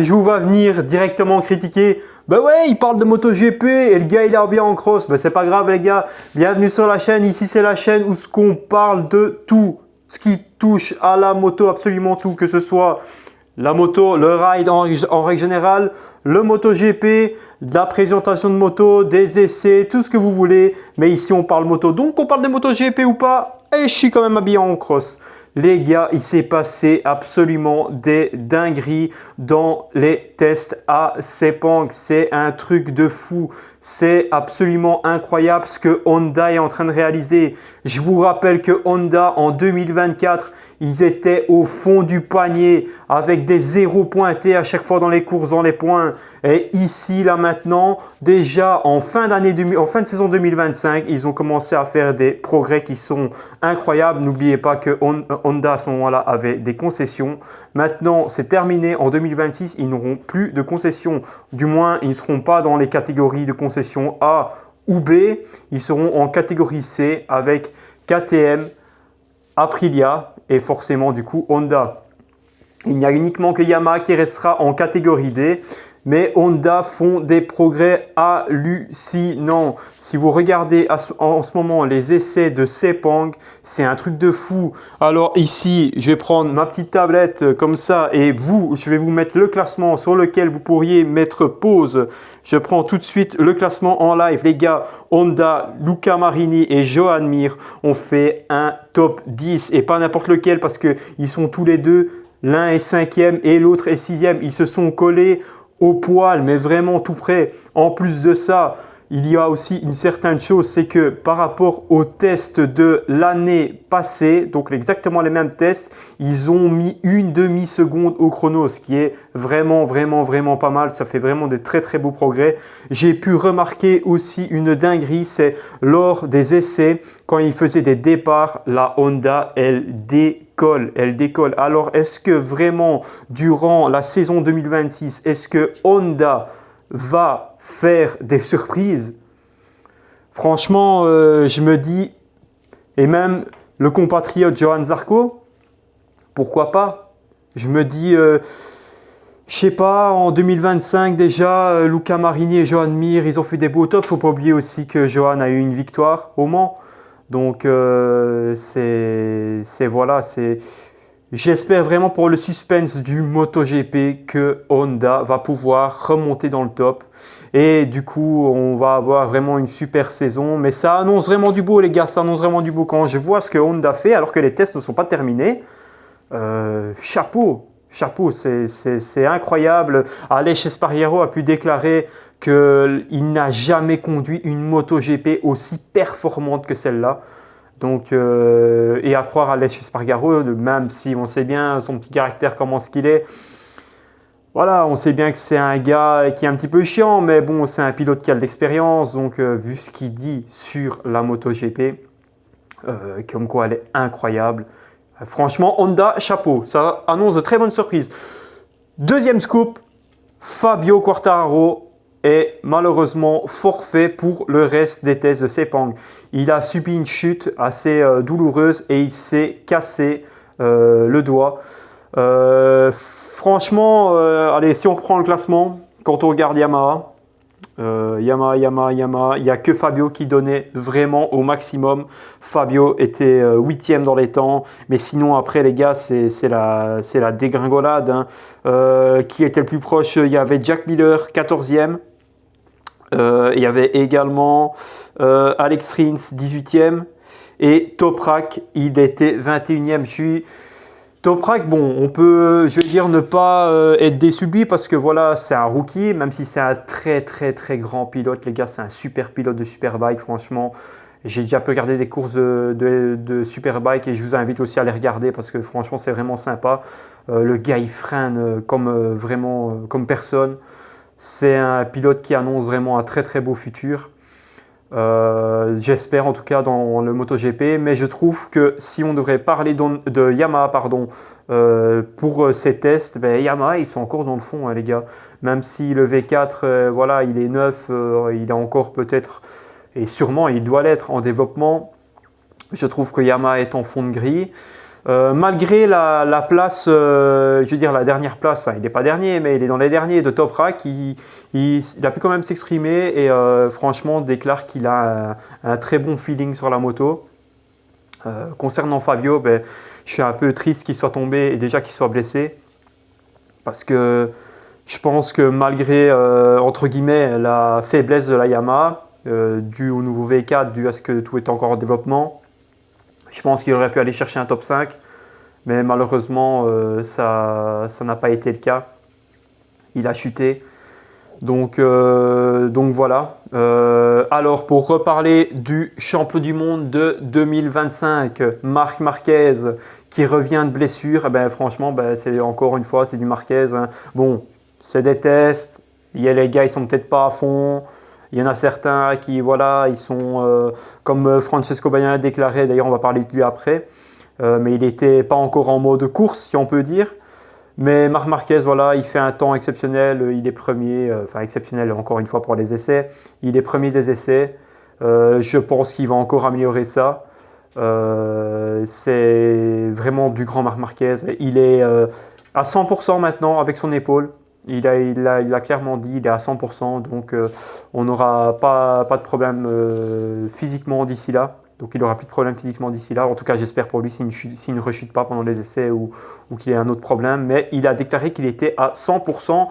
Je vous vois venir directement critiquer. Bah ouais, il parle de MotoGP et le gars il est bien en cross. Bah c'est pas grave les gars. Bienvenue sur la chaîne. Ici c'est la chaîne où ce qu'on parle de tout. Ce qui touche à la moto, absolument tout. Que ce soit la moto, le ride en règle générale, le MotoGP, de la présentation de moto, des essais, tout ce que vous voulez. Mais ici on parle moto. Donc on parle de MotoGP ou pas. Et je suis quand même habillé en cross. Les gars, il s'est passé absolument des dingueries dans les tests à Sepang. C'est un truc de fou. C'est absolument incroyable ce que Honda est en train de réaliser. Je vous rappelle que Honda en 2024, ils étaient au fond du panier avec des zéros pointés à chaque fois dans les courses, dans les points. Et ici, là maintenant, déjà en fin de saison 2025, ils ont commencé à faire des progrès qui sont incroyables. N'oubliez pas que Honda à ce moment-là avait des concessions. Maintenant, c'est terminé. En 2026, ils n'auront plus de concessions. Du moins, ils ne seront pas dans les catégories de concessions A ou B. Ils seront en catégorie C avec KTM, Aprilia et forcément du coup Honda. Il n'y a uniquement que Yamaha qui restera en catégorie D. Mais Honda font des progrès hallucinants. Si vous regardez en ce moment les essais de Sepang, c'est un truc de fou. Alors ici, je vais prendre ma petite tablette comme ça et je vais vous mettre le classement sur lequel vous pourriez mettre pause. Je prends tout de suite le classement en live. Les gars, Honda, Luca Marini et Joan Mir ont fait un top 10 et pas n'importe lequel parce qu'ils sont tous les deux, l'un est 5e et l'autre est 6e. Ils se sont collés au poil, mais vraiment tout près. En plus de ça, il y a aussi une certaine chose, c'est que par rapport aux tests de l'année passée, donc exactement les mêmes tests, ils ont mis une demi-seconde au chrono, ce qui est vraiment pas mal. Ça fait vraiment de très beaux progrès. J'ai pu remarquer aussi une dinguerie, c'est lors des essais, quand ils faisaient des départs, la Honda, elle décolle. Alors, est-ce que vraiment, durant la saison 2026, est-ce que Honda va faire des surprises? Franchement, je me dis, et même le compatriote Johann Zarco, pourquoi pas? Je me dis, je sais pas, en 2025 déjà, Luca Marini et Joan Mir, ils ont fait des beaux tops. Faut pas oublier aussi que Johan a eu une victoire au Mans. Donc, j'espère vraiment pour le suspense du MotoGP que Honda va pouvoir remonter dans le top. Et du coup, on va avoir vraiment une super saison. Mais ça annonce vraiment du beau, les gars. Ça annonce vraiment du beau. Quand je vois ce que Honda fait, alors que les tests ne sont pas terminés, chapeau, c'est incroyable. Aleix Espargaro a pu déclarer qu'il n'a jamais conduit une MotoGP aussi performante que celle-là. Donc, et à croire à Aleix Espargaro, même si on sait bien son petit caractère, comment ce qu'il est. Voilà, on sait bien que c'est un gars qui est un petit peu chiant, mais bon, c'est un pilote qui a de l'expérience. Donc, vu ce qu'il dit sur la MotoGP, comme quoi elle est incroyable. Franchement, Honda, chapeau. Ça annonce de très bonnes surprises. Deuxième scoop, Fabio Quartararo est malheureusement forfait pour le reste des tests de Sepang. Il a subi une chute assez douloureuse et il s'est cassé le doigt. Franchement, allez, si on reprend le classement, quand on regarde Yamaha, il n'y a que Fabio qui donnait vraiment au maximum. Fabio était 8e dans les temps, mais sinon après les gars c'est la dégringolade, hein. Qui était le plus proche? Il y avait Jack Miller 14e, il y avait également Alex Rins 18e et Toprak il était 21e. Toprak, bon, on peut, je vais dire, ne pas être déçu de lui parce que voilà, c'est un rookie, même si c'est un très grand pilote, les gars, c'est un super pilote de Superbike, franchement. J'ai déjà pu regarder des courses de Superbike et je vous invite aussi à les regarder parce que franchement, c'est vraiment sympa. Le gars, il freine comme personne. C'est un pilote qui annonce vraiment un très beau futur. J'espère en tout cas dans le MotoGP, mais je trouve que si on devrait parler de Yamaha pour ces tests, ben Yamaha ils sont encore dans le fond, hein, les gars. Même si le V4 voilà, il est neuf, il est encore peut-être et sûrement il doit l'être en développement. Je trouve que Yamaha est en fond de grille. Malgré la place, je veux dire la dernière place, enfin il n'est pas dernier, mais il est dans les derniers de Toprak, il a pu quand même s'exprimer et franchement déclare qu'il a un très bon feeling sur la moto. Concernant Fabio, ben, je suis un peu triste qu'il soit tombé et déjà qu'il soit blessé, parce que je pense que malgré, entre guillemets, la faiblesse de la Yamaha, due au nouveau V4, due à ce que tout est encore en développement, je pense qu'il aurait pu aller chercher un top 5, mais malheureusement, ça n'a pas été le cas. Il a chuté. Donc voilà. Alors, pour reparler du champion du monde de 2025, Marc Marquez, qui revient de blessure, eh ben, franchement, ben, c'est encore une fois, c'est du Marquez. Hein. Bon, c'est des tests. Il y a les gars, ils sont peut-être pas à fond. Il y en a certains qui, voilà, ils sont comme Francesco Bagnaia a déclaré, d'ailleurs on va parler de lui après, mais il n'était pas encore en mode course, si on peut dire. Mais Marc Marquez, voilà, il fait un temps exceptionnel, il est premier, enfin exceptionnel encore une fois pour les essais, il est premier des essais. Je pense qu'il va encore améliorer ça. C'est vraiment du grand Marc Marquez. Il est à 100% maintenant avec son épaule. Il a clairement dit il est à 100%, donc on n'aura pas de problème physiquement d'ici là. Donc il n'aura plus de problème physiquement d'ici là. En tout cas, j'espère pour lui s'il ne rechute pas pendant les essais ou qu'il ait un autre problème. Mais il a déclaré qu'il était à 100%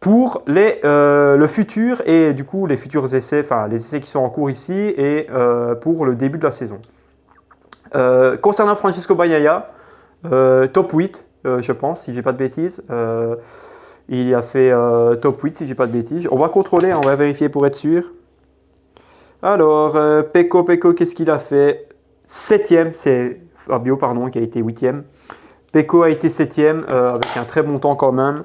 pour le futur et du coup les futurs essais, enfin les essais qui sont en cours ici et pour le début de la saison. Concernant Francesco Bagnaia, top 8, je pense, si je n'ai pas de bêtises. Il a fait top 8 si je n'ai pas de bêtises. On va contrôler, on va vérifier pour être sûr. Alors, Pecco, qu'est-ce qu'il a fait? 7e, c'est Fabio, pardon, qui a été 8e. Pecco a été 7e, avec un très bon temps quand même.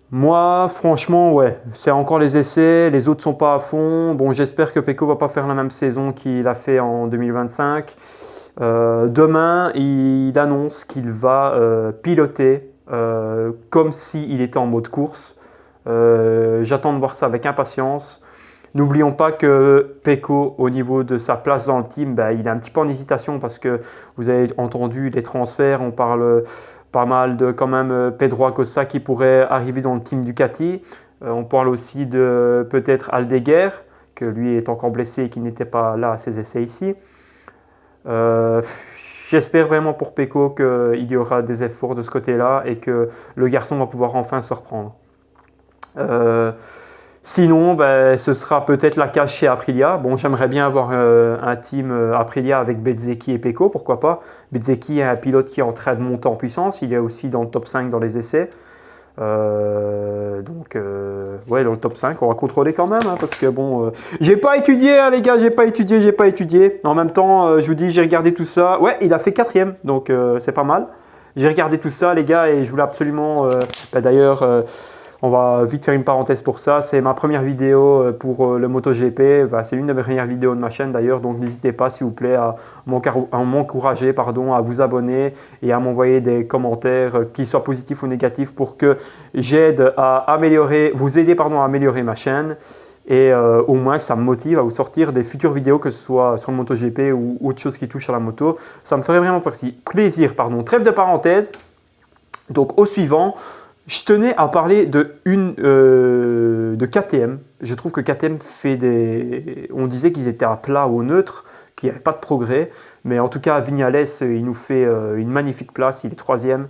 Moi, franchement, ouais, c'est encore les essais, les autres sont pas à fond. Bon, j'espère que Pecco va pas faire la même saison qu'il a fait en 2025. Demain, il annonce qu'il va piloter comme s'il était en mode course. J'attends de voir ça avec impatience. N'oublions pas que Pecco, au niveau de sa place dans le team, ben, il est un petit peu en hésitation parce que vous avez entendu les transferts, on parle pas mal de quand même Pedro Acosta qui pourrait arriver dans le team Ducati. On parle aussi de peut-être Aldeguer, que lui est encore blessé et qui n'était pas là à ses essais ici. J'espère vraiment pour Pecco qu'il y aura des efforts de ce côté-là et que le garçon va pouvoir enfin se reprendre. Sinon, ben, ce sera peut-être la cage chez Aprilia. Bon, j'aimerais bien avoir un team Aprilia avec Bezzecchi et Pecco, pourquoi pas. Bezzecchi est un pilote qui est en train de monter en puissance. Il est aussi dans le top 5 dans les essais. Ouais, dans le top 5, on va contrôler quand même, hein, parce que bon, j'ai pas étudié, hein, les gars, j'ai pas étudié. En même temps, je vous dis, j'ai regardé tout ça. Ouais, il a fait 4e, donc c'est pas mal. J'ai regardé tout ça, les gars, et je voulais absolument, d'ailleurs, on va vite faire une parenthèse pour ça. C'est ma première vidéo pour le MotoGP. C'est l'une de mes premières vidéos de ma chaîne d'ailleurs. Donc n'hésitez pas s'il vous plaît à m'encourager, à vous abonner et à m'envoyer des commentaires, qu'ils soient positifs ou négatifs, pour que j'aide à améliorer, vous aider pardon, à améliorer ma chaîne. Et au moins ça me motive à vous sortir des futures vidéos, que ce soit sur le MotoGP ou autre chose qui touche à la moto. Ça me ferait vraiment plaisir. Trêve de parenthèse. Donc au suivant. Je tenais à parler de KTM. Je trouve que KTM fait des... On disait qu'ils étaient à plat ou au neutre, qu'il n'y avait pas de progrès. Mais en tout cas, Vignales, il nous fait une magnifique place. Il est 3e,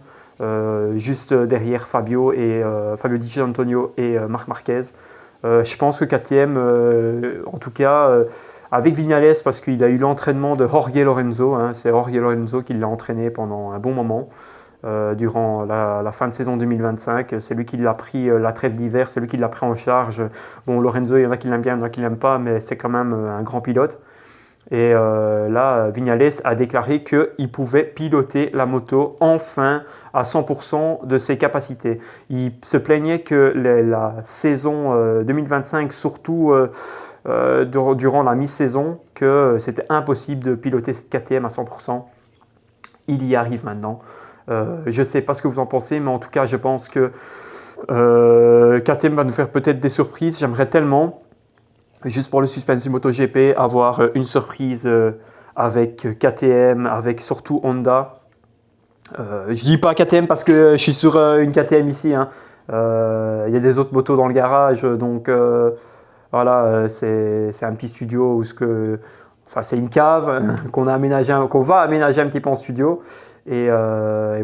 juste derrière Fabio Di Giannantonio et Marc Marquez. Je pense que KTM, en tout cas, avec Vignales, parce qu'il a eu l'entraînement de Jorge Lorenzo. Hein, c'est Jorge Lorenzo qui l'a entraîné pendant un bon moment. Durant la fin de saison 2025, c'est lui qui l'a pris la trêve d'hiver, c'est lui qui l'a pris en charge. Bon, Lorenzo, il y en a qui l'aiment bien, il y en a qui l'aiment pas, mais c'est quand même un grand pilote. Et là, Vignales a déclaré qu'il pouvait piloter la moto enfin à 100% de ses capacités. Il se plaignait que la saison 2025, surtout durant la mi-saison, que c'était impossible de piloter cette KTM à 100%. Il y arrive maintenant. Je ne sais pas ce que vous en pensez, mais en tout cas, je pense que KTM va nous faire peut-être des surprises. J'aimerais tellement, juste pour le suspense du MotoGP, avoir une surprise avec KTM, avec surtout Honda. Je dis pas KTM parce que je suis sur une KTM ici, hein. Il y a des autres motos dans le garage, donc voilà, c'est un petit studio où enfin, c'est une cave qu'on va aménager un petit peu en studio. Et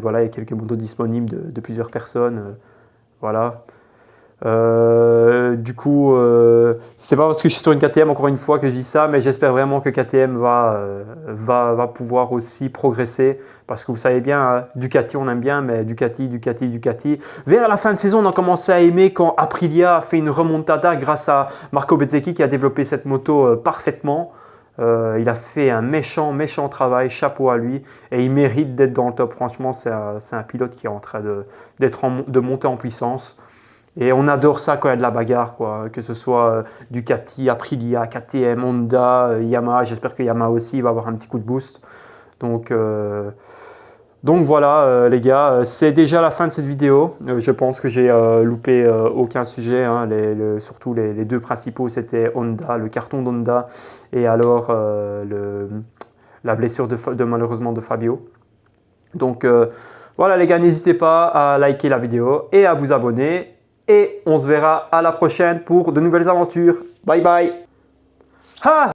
voilà, il y a quelques motos disponibles de plusieurs personnes. Voilà. Du coup, c'est pas parce que je suis sur une KTM encore une fois que je dis ça, mais j'espère vraiment que KTM va pouvoir aussi progresser, parce que vous savez bien, hein, Ducati on aime bien, mais Ducati. Vers la fin de saison, on a commencé à aimer quand Aprilia a fait une remontada grâce à Marco Bezzecchi qui a développé cette moto parfaitement. Il a fait un méchant travail, chapeau à lui, et il mérite d'être dans le top. Franchement, c'est un pilote qui est en train de monter en puissance. Et on adore ça quand il y a de la bagarre, quoi. Que ce soit Ducati, Aprilia, KTM, Honda, Yamaha. J'espère que Yamaha aussi va avoir un petit coup de boost. Donc voilà les gars, c'est déjà la fin de cette vidéo. Je pense que j'ai loupé aucun sujet, hein. Surtout les deux principaux, c'était Honda, le carton d'Honda, et alors la blessure malheureusement de Fabio. Donc voilà les gars, n'hésitez pas à liker la vidéo et à vous abonner. Et on se verra à la prochaine pour de nouvelles aventures. Bye bye. Ah!